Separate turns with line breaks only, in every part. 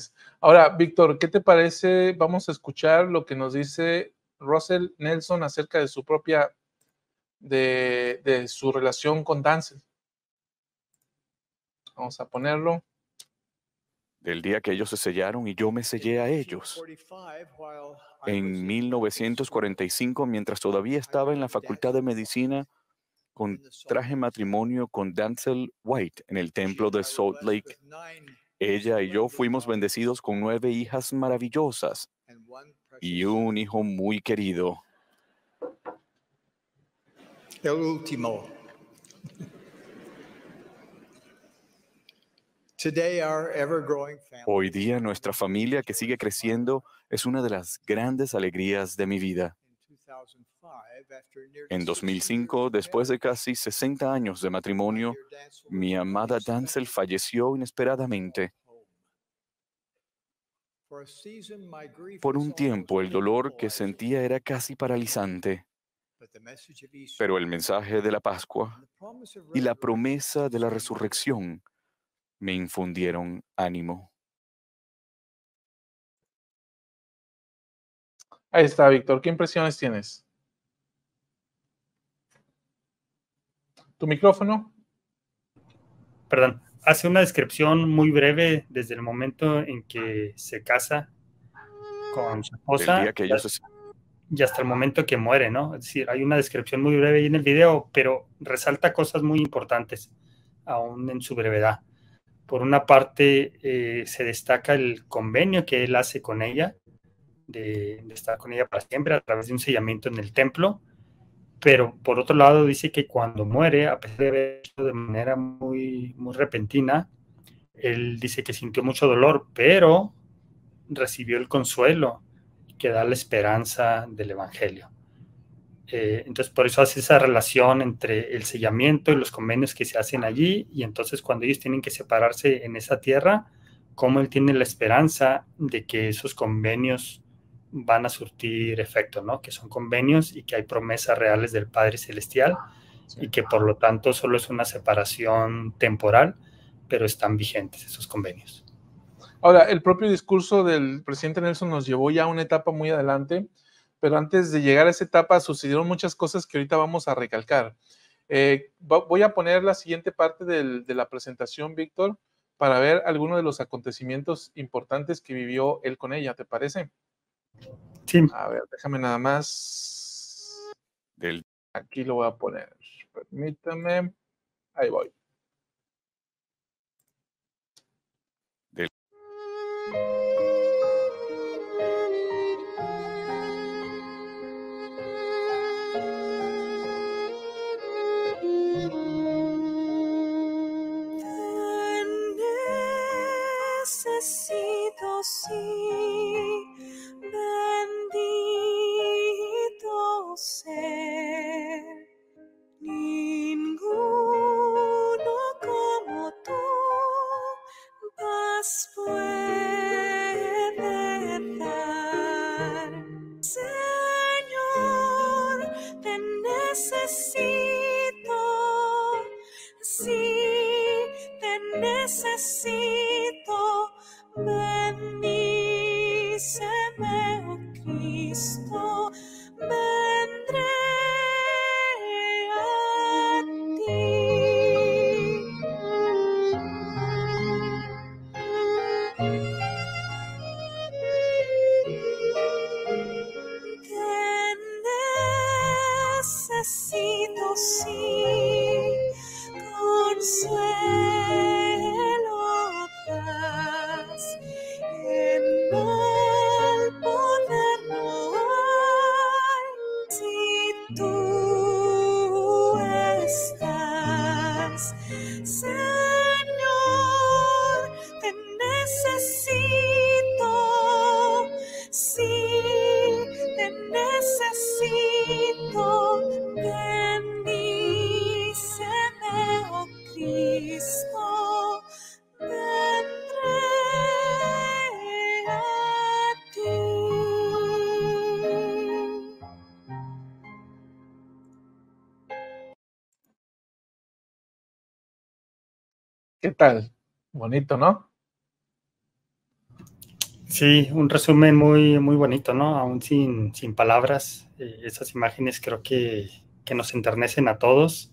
bendiciones. Ahora, Víctor, ¿qué te parece? Vamos a escuchar lo que nos dice Russell Nelson acerca de su propia, de su relación con Denzel. Vamos a ponerlo.
Del día que ellos se sellaron y yo me sellé a ellos. En 1945, mientras todavía estaba en la Facultad de Medicina, contraje matrimonio con Denzel White en el templo de Salt Lake. Ella y yo fuimos bendecidos con 9 hijas maravillosas y un hijo muy querido.
El último.
Hoy día nuestra familia que sigue creciendo es una de las grandes alegrías de mi vida. En 2005, después de casi 60 años de matrimonio, mi amada Denzel falleció inesperadamente. Por un tiempo el dolor que sentía era casi paralizante, pero el mensaje de la Pascua y la promesa de la resurrección me infundieron ánimo.
Ahí está, Víctor. ¿Qué impresiones tienes? ¿Tu micrófono?
Perdón. Hace una descripción muy breve desde el momento en que se casa con su esposa y hasta el momento que muere, ¿no? Es decir, hay una descripción muy breve ahí en el video, pero resalta cosas muy importantes, aún en su brevedad. Por una parte, se destaca el convenio que él hace con ella, de estar con ella para siempre a través de un sellamiento en el templo, pero por otro lado dice que cuando muere, a pesar de haber hecho de manera muy, muy repentina, él dice que sintió mucho dolor, pero recibió el consuelo que da la esperanza del Evangelio. Entonces, por eso hace esa relación entre el sellamiento y los convenios que se hacen allí, y entonces cuando ellos tienen que separarse en esa tierra, cómo él tiene la esperanza de que esos convenios van a surtir efecto, ¿no? Que son convenios y que hay promesas reales del Padre Celestial, y que por lo tanto solo es una separación temporal, pero están vigentes esos convenios.
Ahora, el propio discurso del presidente Nelson nos llevó ya a una etapa muy adelante, pero antes de llegar a esa etapa sucedieron muchas cosas que ahorita vamos a recalcar. Voy a poner la siguiente parte de la presentación, Víctor, para ver algunos de los acontecimientos importantes que vivió él con ella, ¿te parece?
Sí.
A ver, déjame nada más. Aquí lo voy a poner. Permítame. Ahí voy.
Necesito, sí, bendito ser, ninguno como tú, paz puede dar. Señor, te necesito, sí, te necesito. Bendíceme, oh Cristo, vendré a ti. Te necesito, sí, consuelo, paz, en el poder no hay, si tú estás, Señor, te necesito, sí, te necesito, bendíceme, oh Cristo, vendré a ti.
¿Qué tal? Bonito, ¿no?
Sí, un resumen muy, muy bonito, ¿no? Aún sin palabras. Esas imágenes creo que nos enternecen a todos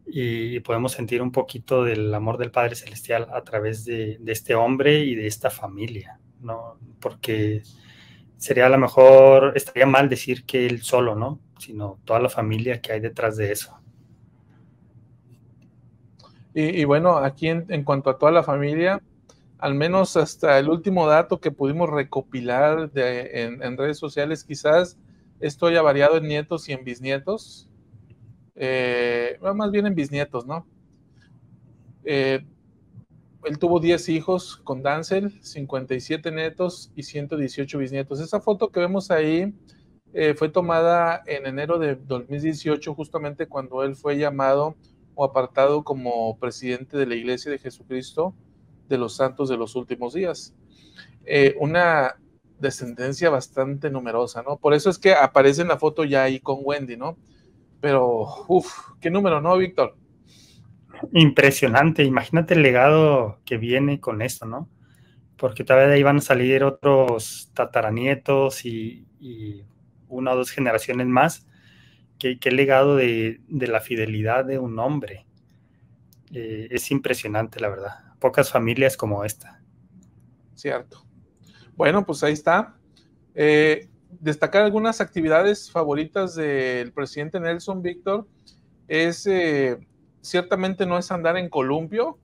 y podemos sentir un poquito del amor del Padre Celestial a través de este hombre y de esta familia, ¿no? Porque sería a lo mejor, estaría mal decir que él solo, ¿no? Sino toda la familia que hay detrás de eso.
Y bueno, aquí en cuanto a toda la familia, al menos hasta el último dato que pudimos recopilar en redes sociales, quizás esto haya variado en nietos y en bisnietos, más bien en bisnietos, ¿no? Él tuvo 10 hijos con Dancel, 57 netos y 118 bisnietos. Esa foto que vemos ahí fue tomada en enero de 2018, justamente cuando él fue llamado o apartado como presidente de la Iglesia de Jesucristo de los Santos de los Últimos Días. Una descendencia bastante numerosa, ¿no? Por eso es que aparece en la foto ya ahí con Wendy, ¿no? Pero, qué número, ¿no, Víctor?
Impresionante, imagínate el legado que viene con esto, ¿no? Porque todavía de ahí van a salir otros tataranietos y una o dos generaciones más. Qué legado de la fidelidad de un hombre. Es impresionante, la verdad. Pocas familias como esta.
Cierto. Bueno, pues ahí está. Destacar algunas actividades favoritas del presidente Nelson, Víctor, es ciertamente no es andar en columpio.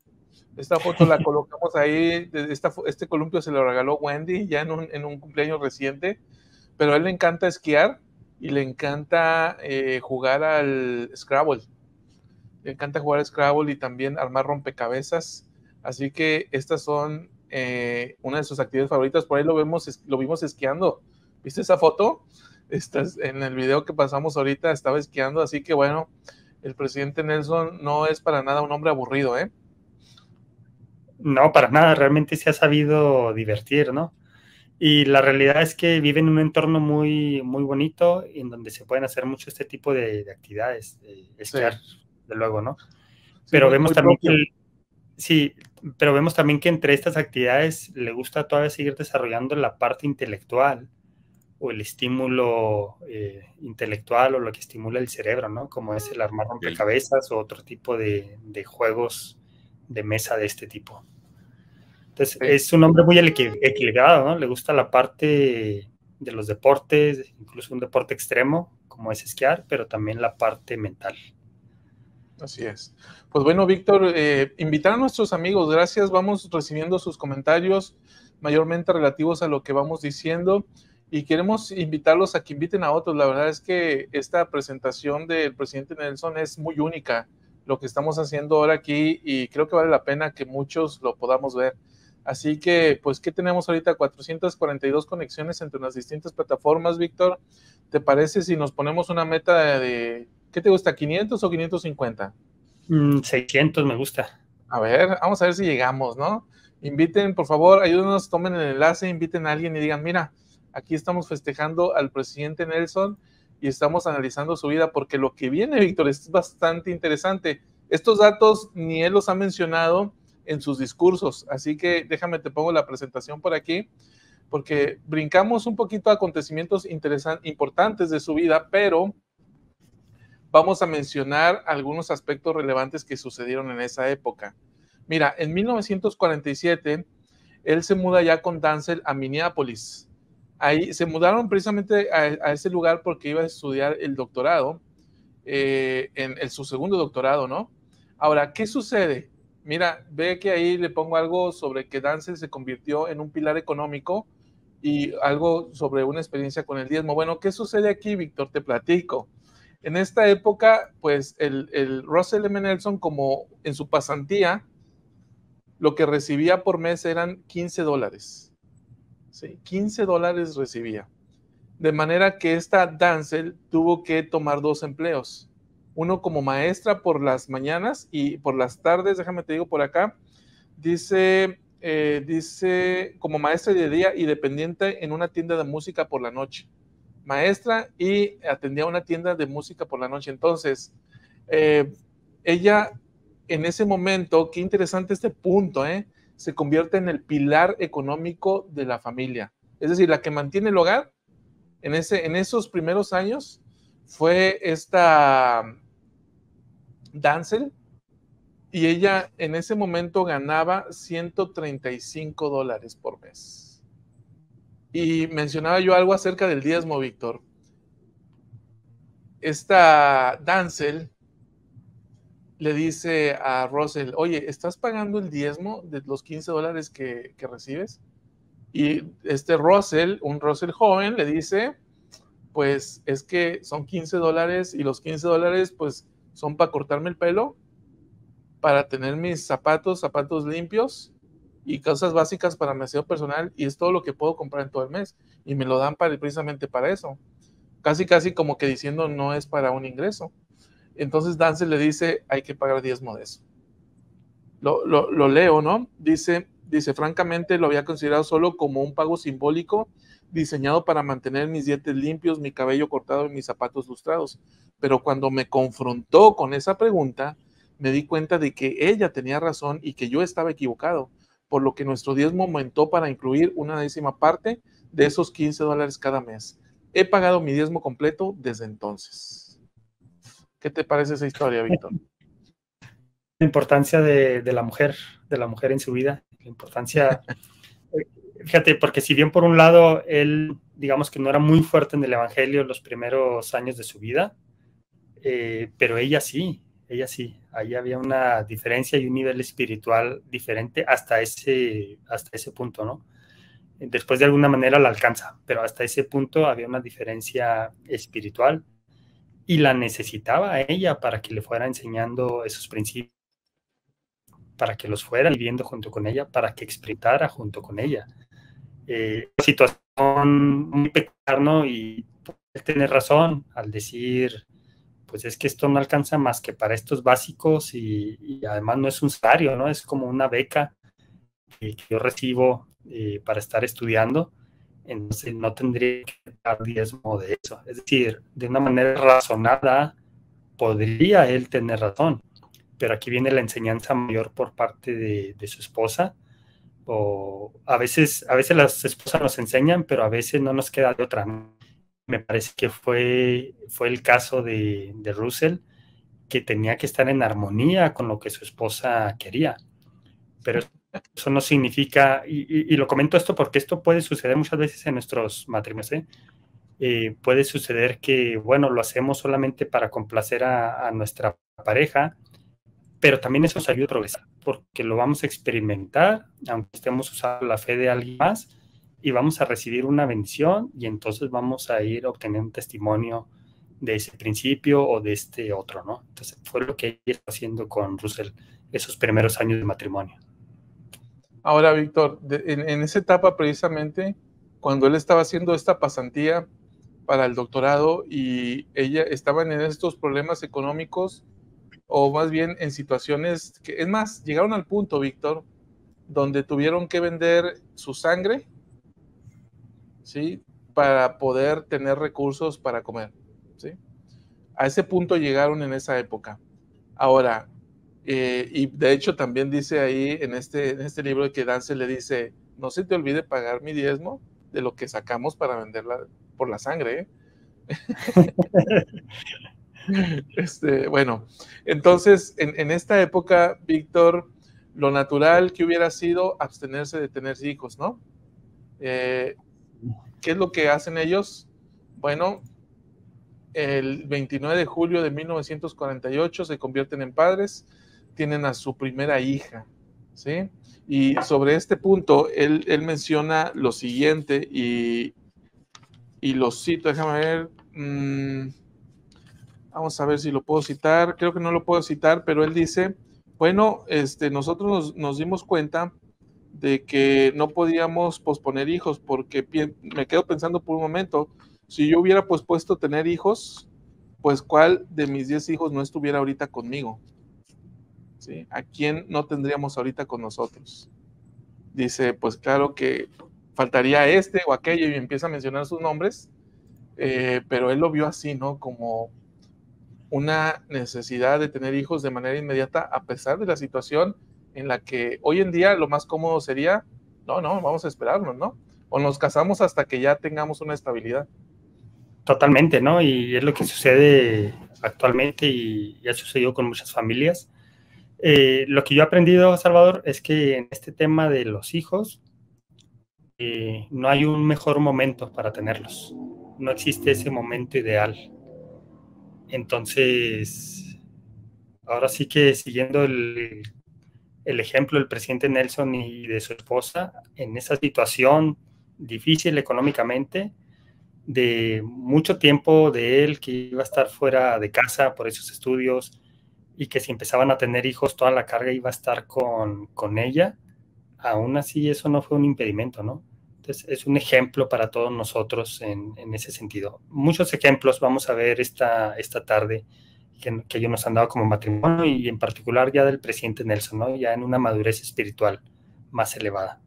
Esta foto la colocamos ahí, este columpio se lo regaló Wendy ya en un cumpleaños reciente, pero a él le encanta esquiar y le encanta jugar al Scrabble. Le encanta jugar al Scrabble y también armar rompecabezas. Así que estas son una de sus actividades favoritas. Por ahí lo vimos esquiando. ¿Viste esa foto? En el video que pasamos ahorita estaba esquiando. Así que bueno, el presidente Nelson no es para nada un hombre aburrido, ¿eh?
No, para nada. Realmente se ha sabido divertir, ¿no? Y la realidad es que vive en un entorno muy, muy bonito en donde se pueden hacer mucho este tipo de actividades, esquiar, sí, de luego, ¿no? Sí, pero muy, vemos muy también pero vemos también que entre estas actividades le gusta todavía seguir desarrollando la parte intelectual o el estímulo intelectual o lo que estimula el cerebro, ¿no? Como es el armar rompecabezas o otro tipo de juegos de mesa de este tipo. Entonces, sí, es un hombre muy equilibrado, ¿no? Le gusta la parte de los deportes, incluso un deporte extremo, como es esquiar, pero también la parte mental.
Así es. Pues bueno, Víctor, invitar a nuestros amigos, gracias, vamos recibiendo sus comentarios, mayormente relativos a lo que vamos diciendo, y queremos invitarlos a que inviten a otros. La verdad es que esta presentación del presidente Nelson es muy única, lo que estamos haciendo ahora aquí, y creo que vale la pena que muchos lo podamos ver. Así que, pues, ¿qué tenemos ahorita? 442 conexiones entre las distintas plataformas, Víctor. ¿Te parece si nos ponemos una meta de, ¿qué te gusta, 500 o 550?
600 me gusta.
A ver, vamos a ver si llegamos, ¿no? Inviten, por favor, ayúdenos, tomen el enlace, inviten a alguien y digan, mira, aquí estamos festejando al presidente Nelson y estamos analizando su vida, porque lo que viene, Víctor, es bastante interesante. Estos datos ni él los ha mencionado en sus discursos, así que déjame, te pongo la presentación por aquí, porque brincamos un poquito a acontecimientos importantes de su vida, pero vamos a mencionar algunos aspectos relevantes que sucedieron en esa época. Mira, en 1947, él se muda ya con Dancel a Minneapolis. Ahí se mudaron precisamente a ese lugar porque iba a estudiar el doctorado, su segundo doctorado, ¿no? Ahora, ¿qué sucede? Mira, ve que ahí le pongo algo sobre que Dancel se convirtió en un pilar económico y algo sobre una experiencia con el diezmo. Bueno, ¿qué sucede aquí, Víctor? Te platico. En esta época, pues el Russell M. Nelson, como en su pasantía, lo que recibía por mes eran $15. ¿Sí? $15 recibía. De manera que esta Dancel tuvo que tomar 2 empleos. Uno como maestra por las mañanas y por las tardes, déjame te digo por acá, dice como maestra de día y dependiente en una tienda de música por la noche. Maestra y atendía una tienda de música por la noche. Entonces, ella en ese momento, qué interesante este punto, se convierte en el pilar económico de la familia. Es decir, la que mantiene el hogar en esos primeros años fue esta Dancel, y ella en ese momento ganaba $135 por mes. Y mencionaba yo algo acerca del diezmo, Víctor. Esta Dancel le dice a Russell, oye, ¿estás pagando el diezmo de los $15 que recibes? Y un Russell joven, le dice, pues es que son $15 y los $15 pues son para cortarme el pelo, para tener mis zapatos limpios y cosas básicas para mi aseo personal, y es todo lo que puedo comprar en todo el mes, y me lo dan precisamente para eso. Casi como que diciendo no es para un ingreso. Entonces Dancel le dice, hay que pagar diezmo de eso. Lo leo, ¿no? Dice, francamente lo había considerado solo como un pago simbólico diseñado para mantener mis dientes limpios, mi cabello cortado y mis zapatos lustrados. Pero cuando me confrontó con esa pregunta, me di cuenta de que ella tenía razón y que yo estaba equivocado, por lo que nuestro diezmo aumentó para incluir una 10ª parte de esos $15 cada mes. He pagado mi diezmo completo desde entonces. ¿Qué te parece esa historia, Víctor?
La importancia de la mujer en su vida, la importancia, fíjate, porque si bien por un lado él, digamos que no era muy fuerte en el evangelio los primeros años de su vida, pero ella sí, ahí había una diferencia y un nivel espiritual diferente hasta ese punto, ¿no? Después de alguna manera la alcanza, pero hasta ese punto había una diferencia espiritual y la necesitaba a ella para que le fuera enseñando esos principios, para que los fuera viviendo junto con ella, para que experimentara junto con ella. Situación muy peculiar, ¿no? Y tener razón al decir, pues es que esto no alcanza más que para estos básicos y además no es un salario, ¿no? Es como una beca que yo recibo para estar estudiando, entonces no tendría que dar diezmo de eso. Es decir, de una manera razonada podría él tener razón, pero aquí viene la enseñanza mayor por parte de su esposa, o a veces las esposas nos enseñan, pero a veces no nos queda de otra, ¿no? Me parece que fue el caso de Russell, que tenía que estar en armonía con lo que su esposa quería. Pero eso no significa, y lo comento esto porque esto puede suceder muchas veces en nuestros matrimonios, puede suceder que, bueno, lo hacemos solamente para complacer a nuestra pareja, pero también eso nos ayuda a progresar, porque lo vamos a experimentar, aunque estemos usando la fe de alguien más, y vamos a recibir una bendición, y entonces vamos a ir obteniendo un testimonio de ese principio o de este otro, ¿no? Entonces fue lo que ella está haciendo con Russell esos primeros años de matrimonio.
Ahora, Víctor, en esa etapa precisamente, cuando él estaba haciendo esta pasantía para el doctorado y ella estaba en estos problemas económicos, o más bien en situaciones que, es más, llegaron al punto, Víctor, donde tuvieron que vender su sangre, ¿sí?, para poder tener recursos para comer, ¿sí? A ese punto llegaron en esa época. Ahora, y de hecho también dice ahí en este libro que Dancel le dice, no se te olvide pagar mi diezmo de lo que sacamos para venderla por la sangre, bueno, entonces en esta época, Víctor, lo natural que hubiera sido abstenerse de tener hijos, ¿no? ¿Qué es lo que hacen ellos? Bueno, el 29 de julio de 1948 se convierten en padres, tienen a su primera hija, ¿sí? Y sobre este punto, él menciona lo siguiente, y lo cito, déjame ver, vamos a ver si lo puedo citar, creo que no lo puedo citar, pero él dice, bueno, nosotros nos dimos cuenta de que no podíamos posponer hijos, porque me quedo pensando por un momento, si yo hubiera pospuesto tener hijos, pues ¿cuál de mis 10 hijos no estuviera ahorita conmigo? ¿Sí? ¿A quién no tendríamos ahorita con nosotros? Dice, pues claro que faltaría este o aquello, y empieza a mencionar sus nombres, pero él lo vio así, ¿no? Como una necesidad de tener hijos de manera inmediata, a pesar de la situación en la que hoy en día lo más cómodo sería, no, vamos a esperarnos, ¿no? O nos casamos hasta que ya tengamos una estabilidad.
Totalmente, ¿no? Y es lo que sucede actualmente y ha sucedido con muchas familias. Lo que yo he aprendido, Salvador, es que en este tema de los hijos, no hay un mejor momento para tenerlos. No existe ese momento ideal. Entonces, ahora sí que siguiendo el ejemplo del presidente Nelson y de su esposa, en esa situación difícil económicamente, de mucho tiempo de él que iba a estar fuera de casa por esos estudios y que si empezaban a tener hijos, toda la carga iba a estar con ella, aún así eso no fue un impedimento, ¿no? Entonces es un ejemplo para todos nosotros en ese sentido. Muchos ejemplos vamos a ver esta tarde que ellos nos han dado como matrimonio y en particular ya del presidente Nelson, ¿no? Ya en una madurez espiritual más elevada.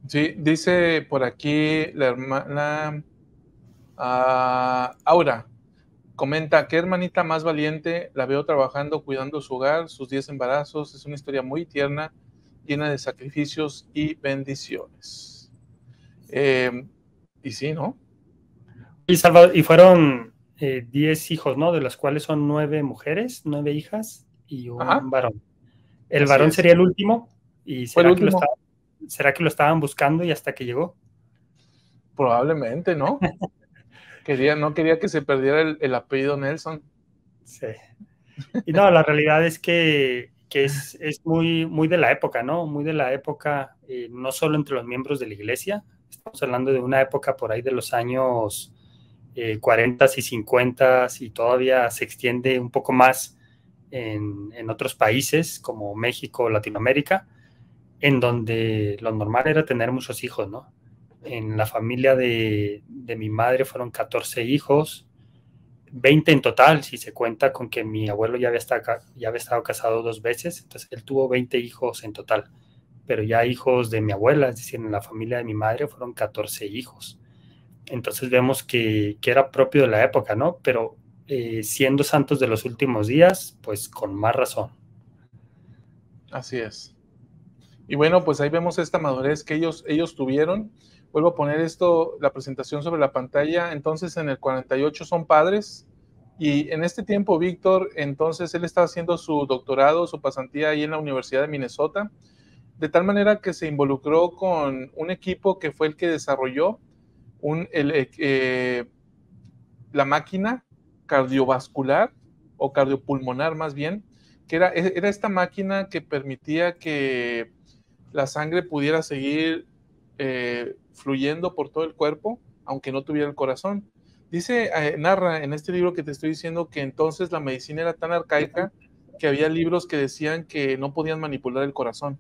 Sí, dice por aquí la hermana Aura, comenta, qué hermanita más valiente, la veo trabajando, cuidando su hogar, sus 10 embarazos, es una historia muy tierna, llena de sacrificios y bendiciones. Y sí, ¿no?
Y Salvador, y fueron 10 hijos, ¿no? De los cuales son 9 mujeres, 9 hijas y un varón. El varón sería el último, y ¿será que lo estaban buscando y hasta que llegó?
Probablemente, ¿no? No quería que se perdiera el apellido Nelson.
Sí. Y no, la realidad es que es muy, muy de la época, ¿no? Muy de la época, no solo entre los miembros de la iglesia, estamos hablando de una época por ahí de los años 40 y 50 y todavía se extiende un poco más en otros países como México, Latinoamérica, en donde lo normal era tener muchos hijos, ¿no? En la familia de mi madre fueron 14 hijos, 20 en total, si se cuenta con que mi abuelo ya había estado casado 2 veces, entonces él tuvo 20 hijos en total, pero ya hijos de mi abuela, es decir, en la familia de mi madre fueron 14 hijos. Entonces vemos que era propio de la época, ¿no? Pero siendo santos de los últimos días, pues con más razón.
Así es. Y bueno, pues ahí vemos esta madurez que ellos tuvieron. Vuelvo a poner la presentación sobre la pantalla. Entonces, en el 48 son padres. Y en este tiempo, Víctor, entonces él estaba haciendo su doctorado, su pasantía ahí en la Universidad de Minnesota. De tal manera que se involucró con un equipo que fue el que desarrolló la máquina cardiovascular o cardiopulmonar más bien, que era esta máquina que permitía que la sangre pudiera seguir fluyendo por todo el cuerpo, aunque no tuviera el corazón. Dice, narra en este libro que te estoy diciendo que entonces la medicina era tan arcaica que había libros que decían que no podían manipular el corazón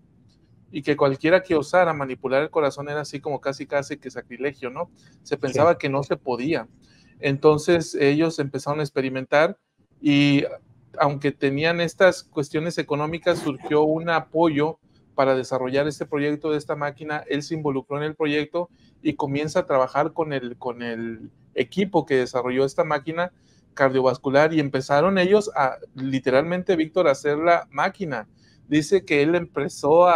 y que cualquiera que osara manipular el corazón era así como casi que sacrilegio, ¿no? Se pensaba que no se podía. Entonces ellos empezaron a experimentar y aunque tenían estas cuestiones económicas, surgió un apoyo para desarrollar este proyecto de esta máquina. Él se involucró en el proyecto y comienza a trabajar con el equipo que desarrolló esta máquina cardiovascular y empezaron ellos a literalmente, Víctor, a hacer la máquina. Dice que él empezó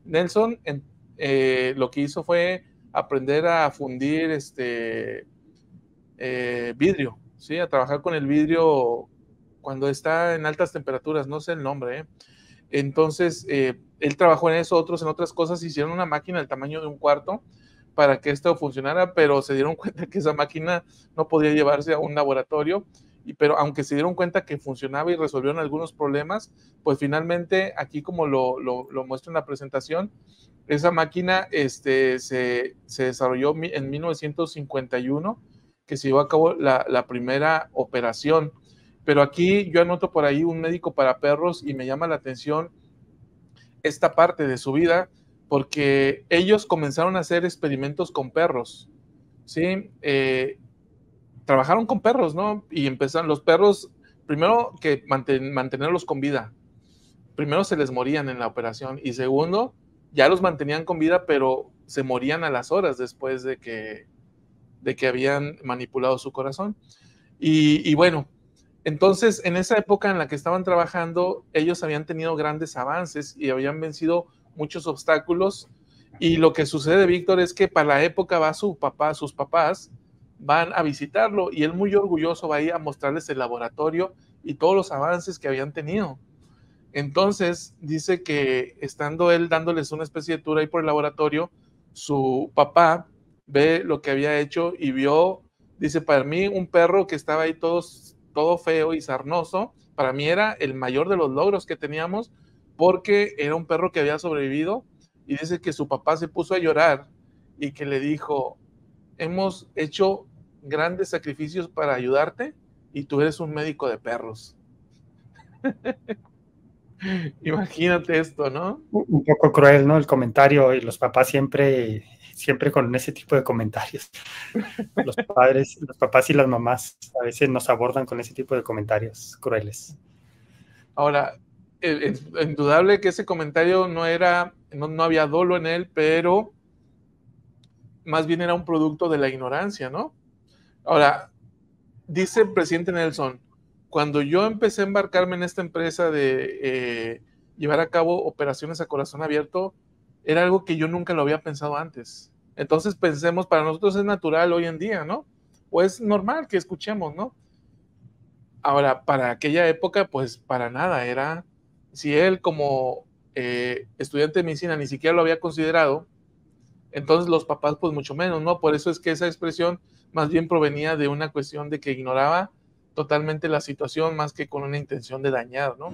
Nelson lo que hizo fue aprender a fundir vidrio, ¿sí? A trabajar con el vidrio cuando está en altas temperaturas, no sé el nombre, ¿eh? Entonces, él trabajó en eso, otros en otras cosas, hicieron una máquina del tamaño de un cuarto para que esto funcionara, pero se dieron cuenta que esa máquina no podía llevarse a un laboratorio, pero aunque se dieron cuenta que funcionaba y resolvieron algunos problemas, pues finalmente, aquí como lo muestro en la presentación, esa máquina se desarrolló en 1951, que se llevó a cabo la primera operación. Pero aquí yo anoto por ahí un médico para perros y me llama la atención esta parte de su vida porque ellos comenzaron a hacer experimentos con perros, ¿sí? Trabajaron con perros, ¿no? Y empezaron los perros, primero que mantenerlos con vida. Primero se les morían en la operación y segundo, ya los mantenían con vida, pero se morían a las horas después de que habían manipulado su corazón. Y bueno, Entonces, en esa época en la que estaban trabajando, ellos habían tenido grandes avances y habían vencido muchos obstáculos. Y lo que sucede, Víctor, es que para la época va sus papás van a visitarlo y él muy orgulloso va a ir a mostrarles el laboratorio y todos los avances que habían tenido. Entonces, dice que estando él dándoles una especie de tour ahí por el laboratorio, su papá ve lo que había hecho y vio, dice, para mí un perro que estaba ahí todo feo y sarnoso, para mí era el mayor de los logros que teníamos porque era un perro que había sobrevivido, y dice que su papá se puso a llorar y que le dijo, hemos hecho grandes sacrificios para ayudarte y tú eres un médico de perros. Imagínate esto, ¿no?
Un poco cruel, ¿no? El comentario, y los papás siempre con ese tipo de comentarios. Los papás y las mamás a veces nos abordan con ese tipo de comentarios crueles.
Ahora, es indudable que ese comentario no había dolo en él, pero más bien era un producto de la ignorancia, ¿no? Ahora, dice el presidente Nelson, cuando yo empecé a embarcarme en esta empresa de llevar a cabo operaciones a corazón abierto, era algo que yo nunca lo había pensado antes. Entonces pensemos, para nosotros es natural hoy en día, ¿no? O es normal que escuchemos, ¿no? Ahora, para aquella época, pues para nada, era, si él como estudiante de medicina ni siquiera lo había considerado, entonces los papás pues mucho menos, ¿no? Por eso es que esa expresión más bien provenía de una cuestión de que ignoraba totalmente la situación más que con una intención de dañar, ¿no?